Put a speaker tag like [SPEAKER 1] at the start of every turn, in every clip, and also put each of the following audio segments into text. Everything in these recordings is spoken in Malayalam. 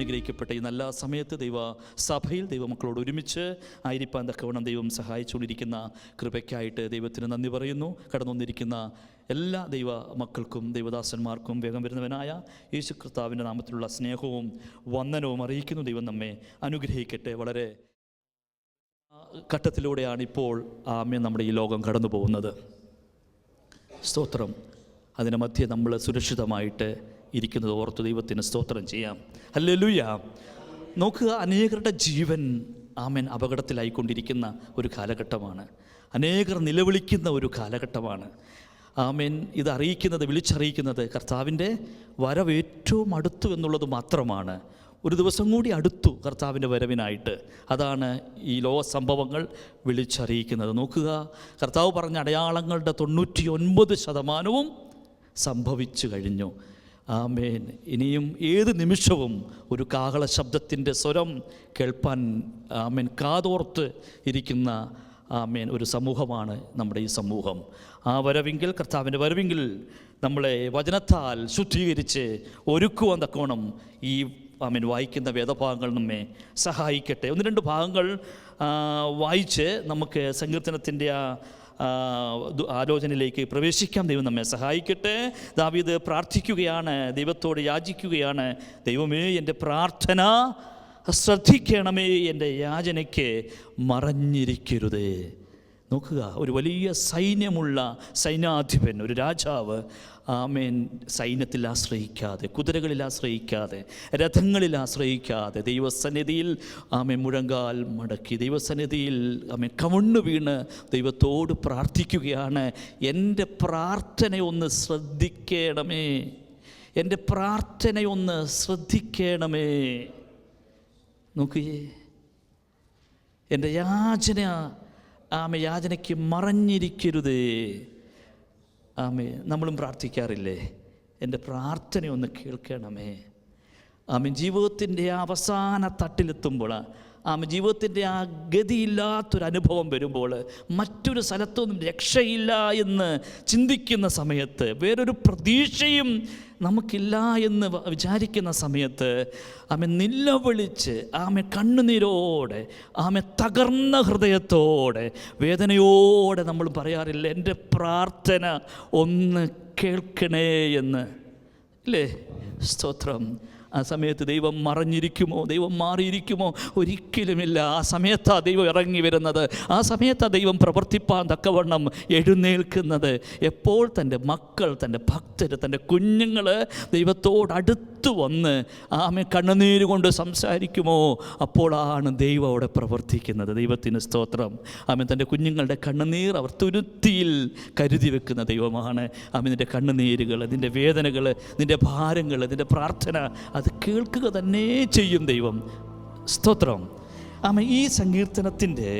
[SPEAKER 1] അനുഗ്രഹിക്കപ്പെട്ട ഈ നല്ല സമയത്ത് സഭയിൽ ദൈവമക്കളോട് ഒരുമിച്ച് ആയിരിക്കാൻ തക്കവണ്ണം ദൈവം സഹായിച്ചുകൊണ്ടിരിക്കുന്ന കൃപയ്ക്കായിട്ട് ദൈവത്തിന് നന്ദി പറയുന്നു. കടന്നു വന്നിരിക്കുന്ന എല്ലാ ദൈവ മക്കൾക്കും ദൈവദാസന്മാർക്കും വേഗം വരുന്നവനായ യേശു കർത്താവിൻ്റെ നാമത്തിലുള്ള സ്നേഹവും വന്ദനവും അറിയിക്കുന്നു. ദൈവം നമ്മെ അനുഗ്രഹിക്കട്ടെ. വളരെ ഘട്ടത്തിലൂടെയാണ് ഇപ്പോൾ നമ്മുടെ ഈ ലോകം കടന്നു പോകുന്നത്. സ്തോത്രം. അതിന് മധ്യേ നമ്മൾ സുരക്ഷിതമായിട്ട് ഇരിക്കുന്നത് ഓർത്ത് ദൈവത്തിന് സ്തോത്രം ചെയ്യാം. ഹല്ലേലൂയ. നോക്കുക, അനേകരുടെ ജീവൻ അപകടത്തിലായിക്കൊണ്ടിരിക്കുന്ന ഒരു കാലഘട്ടമാണ്. അനേകർ നിലവിളിക്കുന്ന ഒരു കാലഘട്ടമാണ്. ഇത് വിളിച്ചറിയിക്കുന്നത് കർത്താവിൻ്റെ വരവ് ഏറ്റവും അടുത്തു എന്നുള്ളത് മാത്രമാണ്. ഒരു ദിവസം കൂടി അടുത്തു കർത്താവിൻ്റെ വരവിനായിട്ട്. അതാണ് ഈ ലോക സംഭവങ്ങൾ വിളിച്ചറിയിക്കുന്നത്. നോക്കുക, കർത്താവ് പറഞ്ഞ അടയാളങ്ങളുടെ 99% സംഭവിച്ചു കഴിഞ്ഞു. ആമേൻ. ഇനിയും ഏത് നിമിഷവും ഒരു കാഹള ശബ്ദത്തിൻ്റെ സ്വരം കേൾപ്പാൻ കാതോർത്ത് ഇരിക്കുന്ന ഒരു സമൂഹമാണ് നമ്മുടെ ഈ സമൂഹം. ആ വരവിങ്കിൽ, കർത്താവിൻ്റെ വരവിങ്കിൽ നമ്മളെ വചനത്താൽ ശുദ്ധീകരിച്ച് ഒരുക്കുവാൻ തക്കോണം ഈ വായിക്കുന്ന വേദഭാഗങ്ങൾ നമ്മെ സഹായിക്കട്ടെ. 1-2 ഭാഗങ്ങൾ വായിച്ച് നമുക്ക് സങ്കീർത്തനത്തിൻ്റെ ആലോചനയിലേക്ക് പ്രവേശിക്കാം. ദൈവം നമ്മെ സഹായിക്കട്ടെ. ദാവീദ് പ്രാർത്ഥിക്കുകയാണ്, ദൈവത്തോട് യാചിക്കുകയാണ്. ദൈവമേ, എൻ്റെ പ്രാർത്ഥന ശ്രദ്ധിക്കണമേ, എൻ്റെ യാചനയ്ക്ക് മറഞ്ഞിരിക്കരുതേ. നോക്കുക, ഒരു വലിയ സൈന്യമുള്ള സൈന്യാധിപൻ, ഒരു രാജാവ് സൈന്യത്തിൽ ആശ്രയിക്കാതെ, കുതിരകളിൽ ആശ്രയിക്കാതെ, രഥങ്ങളിൽ ആശ്രയിക്കാതെ ദൈവസന്നിധിയിൽ മുഴങ്കാൽ മടക്കി ദൈവസന്നിധിയിൽ കമണ്ണു വീണ് ദൈവത്തോട് പ്രാർത്ഥിക്കുകയാണ്. എൻ്റെ പ്രാർത്ഥനയൊന്ന് ശ്രദ്ധിക്കണമേ, എൻ്റെ പ്രാർത്ഥനയൊന്ന് ശ്രദ്ധിക്കണമേ. നോക്കിയേ, എൻ്റെ യാചനയ്ക്ക് മറഞ്ഞിരിക്കരുതേ. നമ്മളും പ്രാർത്ഥിക്കാറില്ലേ? എൻ്റെ പ്രാർത്ഥനയൊന്ന് കേൾക്കണമേ. ജീവിതത്തിൻ്റെ അവസാന തട്ടിലെത്തുമ്പോൾ, ജീവിതത്തിൻ്റെ ആ ഗതിയില്ലാത്തൊരനുഭവം വരുമ്പോൾ, മറ്റൊരു സ്ഥലത്തൊന്നും രക്ഷയില്ല എന്ന് ചിന്തിക്കുന്ന സമയത്ത്, വേറൊരു പ്രതീക്ഷയും നമുക്കില്ല എന്ന് വിചാരിക്കുന്ന സമയത്ത് നിലവിളിച്ച് കണ്ണുനീരോടെ തകർന്ന ഹൃദയത്തോടെ വേദനയോടെ നമ്മൾ പറയാറില്ല, എൻ്റെ പ്രാർത്ഥന ഒന്ന് കേൾക്കണേ എന്ന്, ഇല്ലേ? സ്തോത്രം. ആ സമയത്ത് ദൈവം മറഞ്ഞിരിക്കുമോ? ദൈവം മാറിയിരിക്കുമോ? ഒരിക്കലുമില്ല. ആ സമയത്താണ് ദൈവം ഇറങ്ങി വരുന്നത്. ആ സമയത്താണ് ദൈവം പ്രവർത്തിപ്പാൻ തക്കവണ്ണം എഴുന്നേൽക്കുന്നത്. എപ്പോൾ തൻ്റെ മക്കൾ, തൻ്റെ ഭക്തർ, തൻ്റെ കുഞ്ഞുങ്ങൾ ദൈവത്തോടടുത്ത് വന്ന് കണ്ണുനീര് കൊണ്ട് സംസാരിക്കുമോ, അപ്പോഴാണ് ദൈവം അവിടെ പ്രവർത്തിക്കുന്നത്. ദൈവത്തിന് സ്തോത്രം. തൻ്റെ കുഞ്ഞുങ്ങളുടെ കണ്ണുനീർ അവർ തുരുത്തിയിൽ കരുതി വെക്കുന്ന ദൈവമാണ്. നിൻ്റെ കണ്ണുനീരുകൾ, നിൻ്റെ വേദനകൾ, നിൻ്റെ ഭാരങ്ങൾ, നിൻ്റെ പ്രാർത്ഥന അത് കേൾക്കുക തന്നെ ചെയ്യും ദൈവം. സ്തോത്രം. ഈ സങ്കീർത്തനത്തിൻ്റെ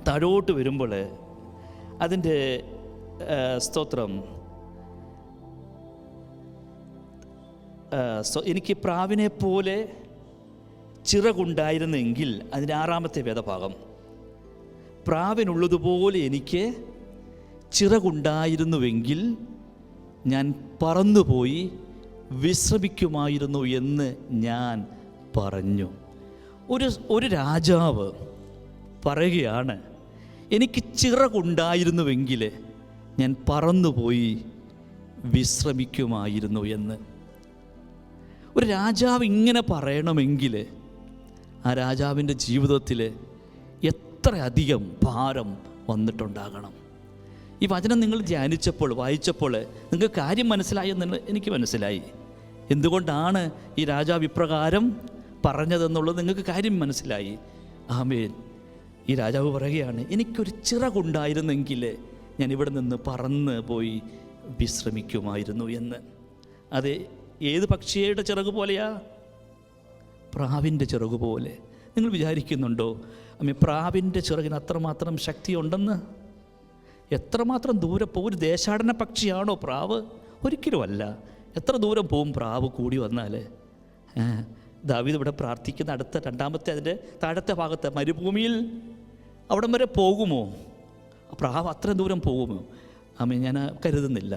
[SPEAKER 1] താഴോട്ട് വരുമ്പോൾ അതിൻ്റെ സ്തോത്രം, എനിക്ക് പ്രാവിനെ പോലെ ചിറകുണ്ടായിരുന്നെങ്കിൽ, അതിൻ്റെ 6ാമത്തെ വേദഭാഗം, പ്രാവിനുള്ളതുപോലെ എനിക്ക് ചിറകുണ്ടായിരുന്നുവെങ്കിൽ ഞാൻ പറന്നുപോയി വിശ്രമിക്കുമായിരുന്നു എന്ന് ഞാൻ പറഞ്ഞു. ഒരു രാജാവ് പറയുകയാണ്, എനിക്ക് ചിറകുണ്ടായിരുന്നുവെങ്കിൽ ഞാൻ പറന്നുപോയി വിശ്രമിക്കുമായിരുന്നു എന്ന്. ഒരു രാജാവ് ഇങ്ങനെ പറയണമെങ്കിൽ ആ രാജാവിൻ്റെ ജീവിതത്തിൽ എത്രയധികം ഭാരം വന്നിട്ടുണ്ടാകണം. ഈ വചനം നിങ്ങൾ ധ്യാനിച്ചപ്പോൾ, വായിച്ചപ്പോൾ നിങ്ങൾക്ക് കാര്യം മനസ്സിലായെന്ന് എനിക്ക് മനസ്സിലായി. എന്തുകൊണ്ടാണ് ഈ രാജാവ് ഇപ്രകാരം പറഞ്ഞതെന്നുള്ളത് നിങ്ങൾക്ക് കാര്യം മനസ്സിലായി. ആമേൻ. ഈ രാജാവ് പറയുകയാണ്, എനിക്കൊരു ചിറകുണ്ടായിരുന്നെങ്കിൽ ഞാൻ ഇവിടെ നിന്ന് പറന്ന് പോയി വിശ്രമിക്കുമായിരുന്നു എന്ന്. അത് ഏത് പക്ഷിയുടെ ചിറക് പോലെയാ? പ്രാവിൻ്റെ ചിറക് പോലെ. നിങ്ങൾ വിചാരിക്കുന്നുണ്ടോ പ്രാവിൻ്റെ ചിറകിന് അത്രമാത്രം ശക്തിയുണ്ടെന്ന്? എത്രമാത്രം ദൂരം പോകും? ഒരു ദേശാടന പക്ഷിയാണോ പ്രാവ്? ഒരിക്കലുമല്ല. എത്ര ദൂരം പോവും പ്രാവ് കൂടി വന്നാൽ? ദാവീദ് ഇവിടെ പ്രാർത്ഥിക്കുന്ന അടുത്ത 2ാമത്തെ അതിൻ്റെ താഴത്തെ ഭാഗത്ത് മരുഭൂമിയിൽ അവിടം വരെ പോകുമോ പ്രാവ്? അത്രയും ദൂരം പോകുമോ? ഞാൻ കരുതുന്നില്ല.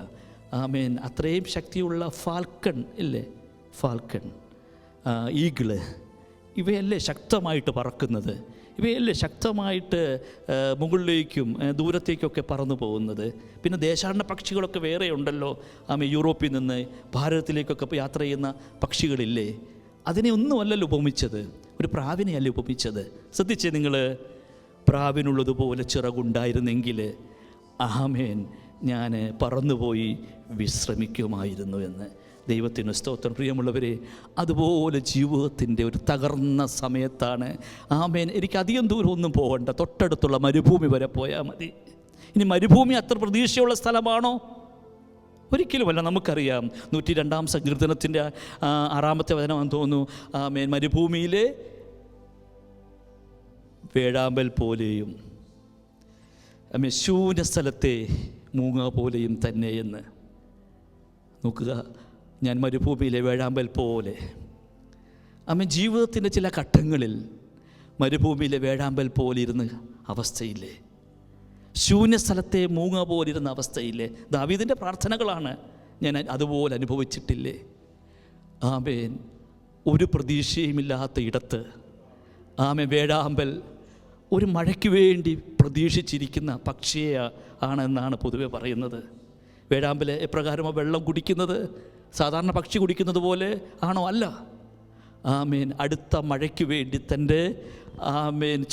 [SPEAKER 1] അത്രയും ശക്തിയുള്ള ഫാൽക്കൺ ഇല്ലേ? ഫാൽക്കൺ ഈഗിള്, ഇവയല്ലേ ശക്തമായിട്ട് പറക്കുന്നത്, ഇവയല്ലേ ശക്തമായിട്ട് മുകളിലേക്കും ദൂരത്തേക്കൊക്കെ പറന്നു പോകുന്നത്. പിന്നെ ദേശാടന പക്ഷികളൊക്കെ വേറെ ഉണ്ടല്ലോ. യൂറോപ്പിൽ നിന്ന് ഭാരതത്തിലേക്കൊക്കെ യാത്ര ചെയ്യുന്ന പക്ഷികളില്ലേ, അതിനെ ഒന്നുമല്ലല്ലോ ഉപമിച്ചത്, ഒരു പ്രാവിനെയല്ല ഉപമിച്ചത്. ശ്രദ്ധിച്ചേ നിങ്ങൾ, പ്രാവിനുള്ളതുപോലെ ചിറകുണ്ടായിരുന്നെങ്കിൽ ആമേൻ ഞാൻ പറന്നുപോയി വിശ്രമിക്കുമായിരുന്നു എന്ന്. ദൈവത്തിന് സ്തോത്രം. പ്രിയമുള്ളവരെ, അതുപോലെ ജീവിതത്തിൻ്റെ ഒരു തകർന്ന സമയത്താണ് ആമേൻ എനിക്കധികം ദൂരമൊന്നും പോകണ്ട, തൊട്ടടുത്തുള്ള മരുഭൂമി വരെ പോയാൽ മതി. ഇനി മരുഭൂമി അത്ര പ്രതീക്ഷയുള്ള സ്ഥലമാണോ? ഒരിക്കലുമല്ല. നമുക്കറിയാം 102-ാം സങ്കീർത്തനത്തിൻ്റെ 6-ാമത്തെ വചനമാണെന്ന് തോന്നുന്നു. ആമേൻ മരുഭൂമിയിലെ വേഴാമ്പൽ പോലെയും ശൂന്യ സ്ഥലത്തെ മൂങ്ങ പോലെയും തന്നെ എന്ന്. നോക്കുക, ഞാൻ മരുഭൂമിയിലെ വേഴാമ്പൽ പോലെ. ജീവിതത്തിൻ്റെ ചില ഘട്ടങ്ങളിൽ മരുഭൂമിയിലെ വേഴാമ്പൽ പോലെ ഇരുന്ന അവസ്ഥയില്ലേ, ശൂന്യ സ്ഥലത്തെ മൂങ്ങ പോലിരുന്ന അവസ്ഥയില്ലേ. ദാവീദിൻ്റെ പ്രാർത്ഥനകളാണ്. ഞാൻ അതുപോലെ അനുഭവിച്ചിട്ടില്ലേ. ആമേൻ ഒരു പ്രതീക്ഷയുമില്ലാത്ത ഇടത്ത് വേഴാമ്പൽ ഒരു മഴയ്ക്ക് വേണ്ടി പ്രതീക്ഷിച്ചിരിക്കുന്ന പക്ഷിയെ ആണെന്നാണ് പൊതുവെ പറയുന്നത്. വേഴാമ്പൽ എപ്രകാരമോ വെള്ളം കുടിക്കുന്നത് സാധാരണ പക്ഷി കുടിക്കുന്നത് പോലെ ആണോ? അല്ല. ആമേൻ അടുത്ത മഴയ്ക്ക് വേണ്ടി തൻ്റെ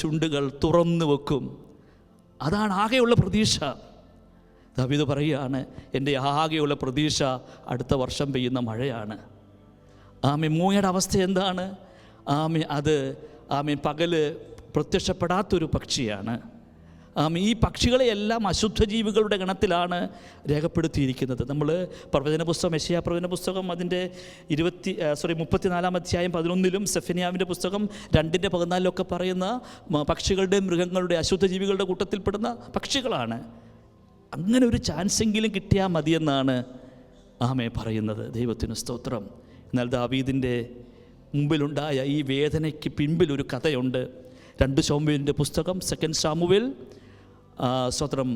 [SPEAKER 1] ചുണ്ടുകൾ തുറന്നു വെക്കും. അതാണ് ആകെയുള്ള പ്രതീക്ഷ. ദാവീദ് പറയുകയാണ്, എൻ്റെ ആകെയുള്ള പ്രതീക്ഷ അടുത്ത വർഷം പെയ്യുന്ന മഴയാണ്. മൂങ്ങയുടെ അവസ്ഥ എന്താണ്? അത് പകല് പ്രത്യക്ഷപ്പെടാത്തൊരു പക്ഷിയാണ്. ഈ പക്ഷികളെയെല്ലാം അശുദ്ധജീവികളുടെ ഗണത്തിലാണ് രേഖപ്പെടുത്തിയിരിക്കുന്നത്. നമ്മൾ പ്രവചന പുസ്തകം, യെശയ്യാ പ്രവചന പുസ്തകം അതിൻ്റെ 34-ാം അധ്യായം 11-ലും സെഫന്യാവിൻ്റെ പുസ്തകം 2-14 പറയുന്ന പക്ഷികളുടെ, മൃഗങ്ങളുടെ, അശുദ്ധജീവികളുടെ കൂട്ടത്തിൽപ്പെടുന്ന പക്ഷികളാണ്. അങ്ങനെ ഒരു ചാൻസെങ്കിലും കിട്ടിയാൽ മതിയെന്നാണ് പറയുന്നത്. ദൈവത്തിന് സ്തോത്രം. എന്നാൽ ദാവീദിൻ്റെ മുമ്പിലുണ്ടായ ഈ വേദനയ്ക്ക് പിൻപിലൊരു കഥയുണ്ട്. 2 ശമൂവേലിൻ്റെ പുസ്തകം, 2 ശമൂവേൽ സ്തോത്രം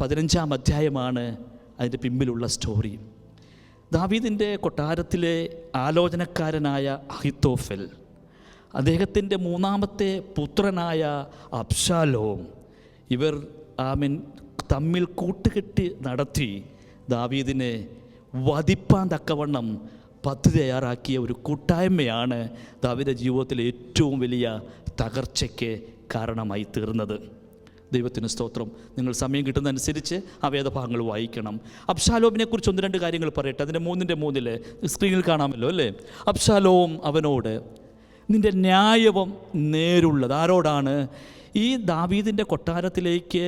[SPEAKER 1] 15-ാം അധ്യായമാണ് അതിൻ്റെ പിമ്പിലുള്ള സ്റ്റോറി. ദാവീദിൻ്റെ കൊട്ടാരത്തിലെ ആലോചനക്കാരനായ അഹിത്തോഫൽ, അദ്ദേഹത്തിൻ്റെ 3-ാമത്തെ പുത്രനായ അബ്ശാലോം, ഇവർ തമ്മിൽ കൂട്ടുകെട്ടി നടത്തി ദാവീദിനെ വധിപ്പാൻ തക്കവണ്ണം പദ്ധതി തയ്യാറാക്കിയ ഒരു കൂട്ടായ്മയാണ് ദാവീദിൻ്റെ ജീവിതത്തിലെ ഏറ്റവും വലിയ തകർച്ചയ്ക്ക് കാരണമായി തീർന്നത്. ദൈവത്തിന് സ്തോത്രം. നിങ്ങൾ സമയം കിട്ടുന്നതനുസരിച്ച് ആ വേദഭാഗങ്ങൾ വായിക്കണം. അബ്ശാലോമിനെ കുറിച്ച് 1-2 കാര്യങ്ങൾ പറയട്ടെ. അതിൻ്റെ 3-ന്റെ സ്ക്രീനിൽ കാണാമല്ലോ അല്ലേ. അബ്ശാലോം അവനോട്, നിൻ്റെ ന്യായവും നേരുള്ളത്. ആരോടാണ്? ഈ ദാവീദിൻ്റെ കൊട്ടാരത്തിലേക്ക്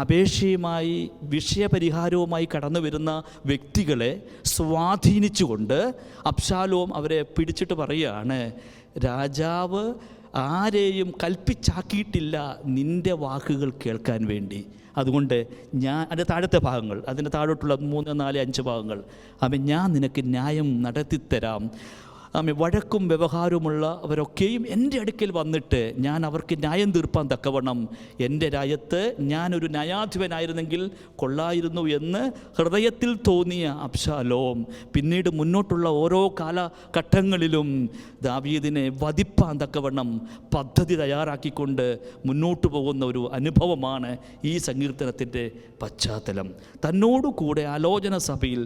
[SPEAKER 1] അപേക്ഷയുമായി വിഷയപരിഹാരവുമായി കടന്നു വരുന്ന വ്യക്തികളെ സ്വാധീനിച്ചുകൊണ്ട് അബ്ശാലോം അവരെ പിടിച്ചിട്ട് പറയുകയാണ്, രാജാവ് ആരെയും കൽപ്പിച്ചാക്കിയിട്ടില്ല നിൻ്റെ വാക്കുകൾ കേൾക്കാൻ വേണ്ടി. അതുകൊണ്ട് ഞാൻ അതിൻ്റെ താഴത്തെ ഭാഗങ്ങൾ, അതിൻ്റെ താഴോട്ടുള്ള 3, 4, 5 ഭാഗങ്ങൾ ഞാൻ നിനക്ക് ന്യായം നടത്തിത്തരാം. വഴക്കും വ്യവഹാരവുമുള്ളവരൊക്കെയും എൻ്റെ അടുക്കൽ വന്നിട്ട് ഞാൻ അവർക്ക് ന്യായം തീർപ്പാൻ തക്കവണ്ണം എൻ്റെ രാജ്യത്ത് ഞാനൊരു ന്യായാധിപനായിരുന്നെങ്കിൽ കൊള്ളായിരുന്നു എന്ന് ഹൃദയത്തിൽ തോന്നിയ അബ്ശാലോം പിന്നീട് മുന്നോട്ടുള്ള ഓരോ കാലഘട്ടങ്ങളിലും ദാവീദിനെ വധിപ്പാൻ തക്കവണ്ണം പദ്ധതി തയ്യാറാക്കിക്കൊണ്ട് മുന്നോട്ട് പോകുന്ന ഒരു അനുഭവമാണ് ഈ സങ്കീർത്തനത്തിൻ്റെ പശ്ചാത്തലം. തന്നോടുകൂടെ ആലോചന സഭയിൽ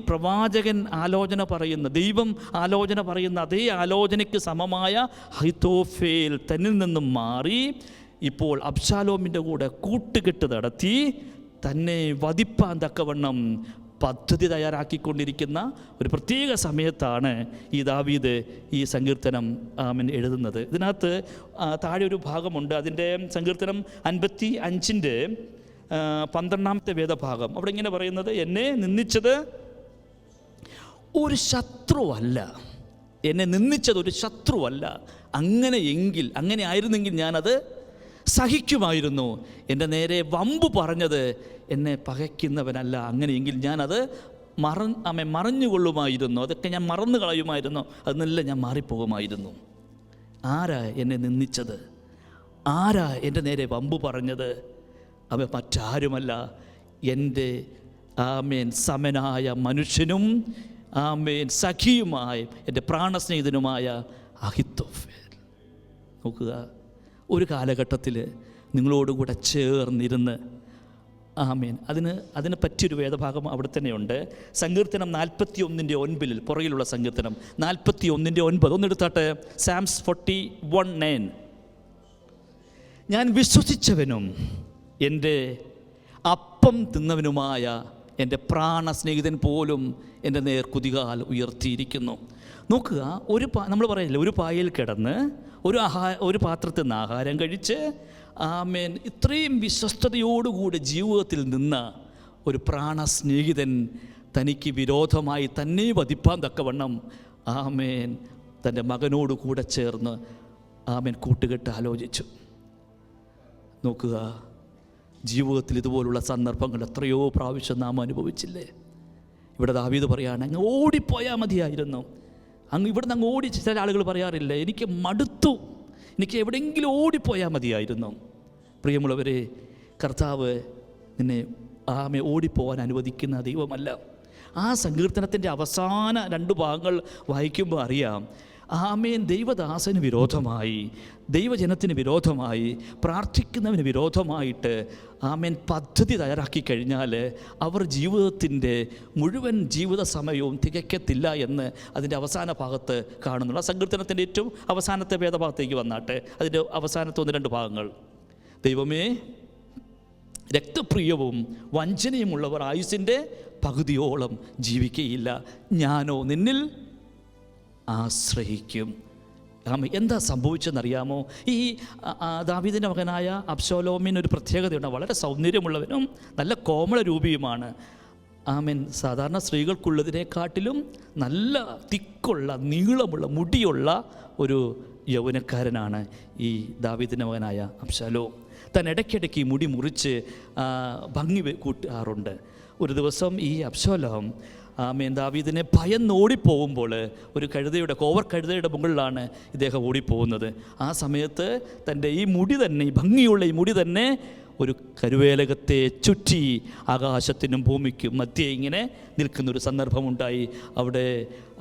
[SPEAKER 1] പ്രവാചകൻ ആലോചന പറയുന്ന, ദൈവം ആലോചന പറയുന്ന അതേ ആലോചനയ്ക്ക് സമമായ അഹിത്തോഫേൽ തന്നിൽ നിന്നും മാറി ഇപ്പോൾ അബ്ശാലോമിൻ്റെ കൂടെ കൂട്ടുകെട്ട് നടത്തി തന്നെ വധിപ്പാൻ തക്കവണ്ണം പദ്ധതി തയ്യാറാക്കിക്കൊണ്ടിരിക്കുന്ന ഒരു പ്രത്യേക സമയത്താണ് ഈ ദാവീദ് ഈ സങ്കീർത്തനം എഴുതുന്നത്. ഇതിനകത്ത് താഴെ ഒരു ഭാഗമുണ്ട്. അതിൻ്റെ സങ്കീർത്തനം 55-ന്റെ 12-ാമത്തെ വേദഭാഗം. അവിടെ ഇങ്ങനെ പറയുന്നത്, എന്നെ നിന്ദിച്ചത് ഒരു ശത്രുവല്ല, എന്നെ നിന്ദിച്ചത് ഒരു ശത്രുവല്ല. അങ്ങനെ ആയിരുന്നെങ്കിൽ ഞാനത് സഹിക്കുമായിരുന്നു. എൻ്റെ നേരെ വമ്പ് പറഞ്ഞത് എന്നെ പകയ്ക്കുന്നവനല്ല. അങ്ങനെയെങ്കിൽ ഞാനത് മറഞ്ഞുകൊള്ളുമായിരുന്നു. അതൊക്കെ ഞാൻ മറന്നു കളയുമായിരുന്നു. അതെന്നെല്ലാം ഞാൻ മാറിപ്പോകുമായിരുന്നു. ആരാ എന്നെ നിന്ദിച്ചത്? ആരാ എൻ്റെ നേരെ വമ്പ് പറഞ്ഞത്? മറ്റാരുമല്ല, എൻ്റെ സമനായ മനുഷ്യനും ആമേൻ സഖിയുമായ എൻ്റെ പ്രാണസ്നേഹിതനുമായ അഹിത്തോഫേൽ. നോക്കുക, ഒരു കാലഘട്ടത്തിൽ നിങ്ങളോടുകൂടെ ചേർന്നിരുന്ന് ആമേൻ അതിന് പറ്റിയൊരു വേദഭാഗം അവിടെ തന്നെയുണ്ട്. സങ്കീർത്തനം 41:9 പുറകിലുള്ള സങ്കീർത്തനം 41:9 ഒന്നെടുത്താട്ടെ. സാംസ് 41:9. ഞാൻ വിശ്വസിച്ചവനും എൻ്റെ അപ്പം തിന്നവനുമായ എൻ്റെ പ്രാണസ്നേഹിതൻ പോലും എൻ്റെ നേർ കുതികാൽ ഉയർത്തിയിരിക്കുന്നു. നോക്കുക, നമ്മൾ പറയില്ലേ, ഒരു പായയിൽ കിടന്ന് ഒരു പാത്രത്തിൽ നിന്ന് ആഹാരം കഴിച്ച് ആമേൻ ഇത്രയും വിശ്വസ്തയോടുകൂടി ജീവിതത്തിൽ നിന്ന ഒരു പ്രാണസ്നേഹിതൻ തനിക്ക് വിരോധമായി തന്നെ വധിപ്പാൻ തക്കവണ്ണം ആമേൻ തൻ്റെ മകനോട് കൂടെ ചേർന്ന് ആമേൻ കൂട്ടുകെട്ട് ആലോചിച്ചു. നോക്കുക, ജീവിതത്തിൽ ഇതുപോലുള്ള സന്ദർഭങ്ങൾ എത്രയോ പ്രാവശ്യം നാം അനുഭവിച്ചില്ലേ? ഇവിടെ ദാവീദ് പറയാണ്, അങ്ങ് ഓടിപ്പോയാൽ മതിയായിരുന്നു. ഇവിടുന്ന് അങ്ങ് ഓടി. ചില ആളുകൾ പറയാറില്ല, എനിക്ക് മടുത്തു, എനിക്ക് എവിടെയെങ്കിലും ഓടിപ്പോയാൽ മതിയായിരുന്നു. പ്രിയമുള്ളവരെ, കർത്താവ് നിന്നെ ഓടിപ്പോകാൻ അനുവദിക്കുന്ന ദൈവമല്ല. ആ സങ്കീർത്തനത്തിൻ്റെ അവസാന 2 ഭാഗങ്ങൾ വായിക്കുമ്പോൾ അറിയാം, ആമേൻ ദൈവദാസന് വിരോധമായി, ദൈവജനത്തിന് വിരോധമായി, പ്രാർത്ഥിക്കുന്നവന് വിരോധമായിട്ട് ആമേൻ പദ്ധതി തയ്യാറാക്കി കഴിഞ്ഞാൽ അവർ ജീവിതത്തിൻ്റെ മുഴുവൻ ജീവിത സമയവും തികയ്ക്കത്തില്ല എന്ന് അതിൻ്റെ അവസാന ഭാഗത്ത് കാണുന്നുള്ളൂ. ആ സങ്കീർത്തനത്തിൻ്റെ ഏറ്റവും അവസാനത്തെ വേദഭാഗത്തേക്ക് വന്നാട്ടെ, അതിൻ്റെ അവസാനത്തെ 1-2 ഭാഗങ്ങൾ. ദൈവമേ, രക്തപ്രിയവും വഞ്ചനയുമുള്ളവർ ആയുസ്സിൻ്റെ പകുതിയോളം ജീവിക്കുകയില്ല, ഞാനോ നിന്നിൽ ആശ്രയിക്കും. എന്താ സംഭവിച്ചെന്നറിയാമോ? ഈ ദാവീദിൻ്റെ മകനായ അബ്ശാലോമിന് ഒരു പ്രത്യേകതയുണ്ട്. വളരെ സൗന്ദര്യമുള്ളവനും നല്ല കോമള രൂപിയുമാണ്. ആമേൻ സാധാരണ സ്ത്രീകൾക്കുള്ളതിനെക്കാട്ടിലും നല്ല തിക്കുള്ള നീളമുള്ള മുടിയുള്ള ഒരു യൗവനക്കാരനാണ് ഈ ദാവീദിൻ്റെ മകനായ അബ്ശാലോം. താൻ ഇടയ്ക്കിടയ്ക്ക് ഈ മുടി മുറിച്ച് ഭംഗി കൂട്ടാറുണ്ട്. ഒരു ദിവസം ഈ അബ്ശാലോം ആമേൻ ദാവീദിനെ ഭയന്ന് ഓടിപ്പോകുമ്പോൾ ഒരു കോവർ കഴുതയുടെ മുകളിലാണ് ഇദ്ദേഹം ഓടിപ്പോകുന്നത്. ആ സമയത്ത് തൻ്റെ ഈ ഭംഗിയുള്ള ഈ മുടി തന്നെ ഒരു കരുവേലകത്തെ ചുറ്റി ആകാശത്തിനും ഭൂമിക്കും മധ്യേ ഇങ്ങനെ നിൽക്കുന്നൊരു സന്ദർഭമുണ്ടായി.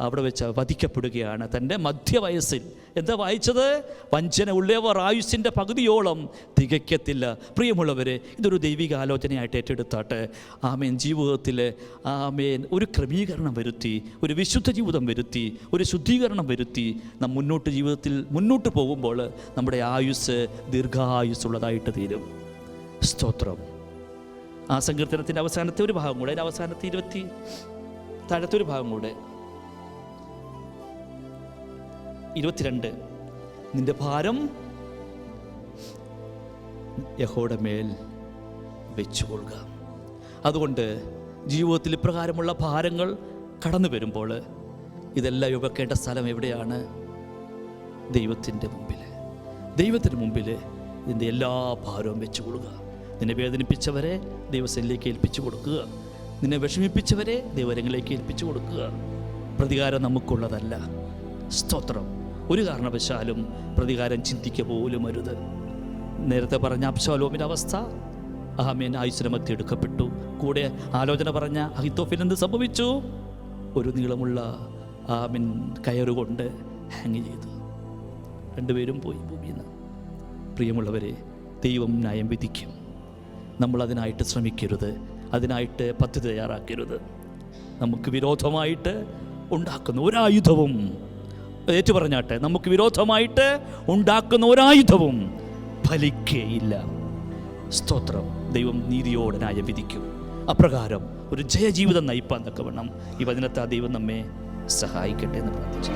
[SPEAKER 1] അവിടെ വെച്ച് വധിക്കപ്പെടുകയാണ് തൻ്റെ മധ്യവയസ്സിൽ. എന്താ വായിച്ചത്? വഞ്ചന ഉള്ളവർ ആയുസ്സിൻ്റെ പകുതിയോളം തികയ്ക്കത്തില്ല. പ്രിയമുള്ളവരെ, ഇതൊരു ദൈവിക ആലോചനയായിട്ട് ഏറ്റെടുത്താട്ടെ. ആമേൻ ജീവിതത്തിൽ ആമേൻ ഒരു ക്രമീകരണം വരുത്തി, ഒരു വിശുദ്ധ ജീവിതം വരുത്തി, ഒരു ശുദ്ധീകരണം വരുത്തി നാം ജീവിതത്തിൽ മുന്നോട്ട് പോകുമ്പോൾ നമ്മുടെ ആയുസ് ദീർഘായുസ്സുള്ളതായിട്ട് തീരും. സ്തോത്രം. ആ സങ്കീർത്തനത്തിൻ്റെ അവസാനത്തെ ഒരു ഭാഗം കൂടെ, അതിൻ്റെ അവസാനത്തെ താഴത്തെ ഒരു ഭാഗം കൂടെ 22. നിന്റെ ഭാരം യഹോവയുടെ മേൽ വെച്ചുകൊള്ളുക. അതുകൊണ്ട് ജീവിതത്തിൽ ഇപ്രകാരമുള്ള ഭാരങ്ങൾ കടന്നു വരുമ്പോൾ ഇതെല്ലാം വെക്കേണ്ട സ്ഥലം എവിടെയാണ്? ദൈവത്തിൻ്റെ മുമ്പിൽ. ദൈവത്തിന് മുമ്പിൽ ഇതിൻ്റെ എല്ലാ ഭാരവും വെച്ചുകൊള്ളുക. നിന്നെ വേദനിപ്പിച്ചവരെ ദൈവസന്നിധിയിലേക്ക് ഏൽപ്പിച്ചു കൊടുക്കുക. നിന്നെ വിഷമിപ്പിച്ചവരെ ദൈവരങ്ങളിലേക്ക് ഏൽപ്പിച്ചു കൊടുക്കുക. പ്രതികാരം നമുക്കുള്ളതല്ല. സ്തോത്രം. ഒരു കാരണവശാലും പ്രതികാരം ചിന്തിക്കുക പോലും അരുത്. നേരത്തെ പറഞ്ഞ അബ്ശാലോമിൻ്റെ അവസ്ഥ, ആമേൻ ആയുസ്സിന് മധ്യ എടുക്കപ്പെട്ടു. കൂടെ ആലോചന പറഞ്ഞ അഹിത്തോഫേൽ എന്ത് സംഭവിച്ചു? ഒരു നീളമുള്ള ആമേൻ കയറുകൊണ്ട് ഹാങ് ചെയ്തു. 2 പേരും പോയി ഭൂമിയിൽ നിന്ന്. പ്രിയമുള്ളവരെ, ദൈവം ന്യായം വിധിക്കും. നമ്മളതിനായിട്ട് ശ്രമിക്കരുത്, അതിനായിട്ട് പദ്ധതി തയ്യാറാക്കരുത്. നമുക്ക് വിരോധമായിട്ട് ഉണ്ടാക്കുന്ന ഒരായുധവും, ഏറ്റുപറഞ്ഞാട്ടെ, നമുക്ക് വിരോധമായിട്ട് ഉണ്ടാക്കുന്ന ഒരായുധവും ഫലിക്കുകയില്ല. സ്തോത്രം. ദൈവം നീതിയോടെ ന്യായം വിധിക്കും. അപ്രകാരം ഒരു ജയജീവിതം നയിപ്പാൻ തക്കവണ്ണം ഈ വചനത്തെ ദൈവം നമ്മെ സഹായിക്കട്ടെ എന്ന് പ്രാർത്ഥിച്ചു.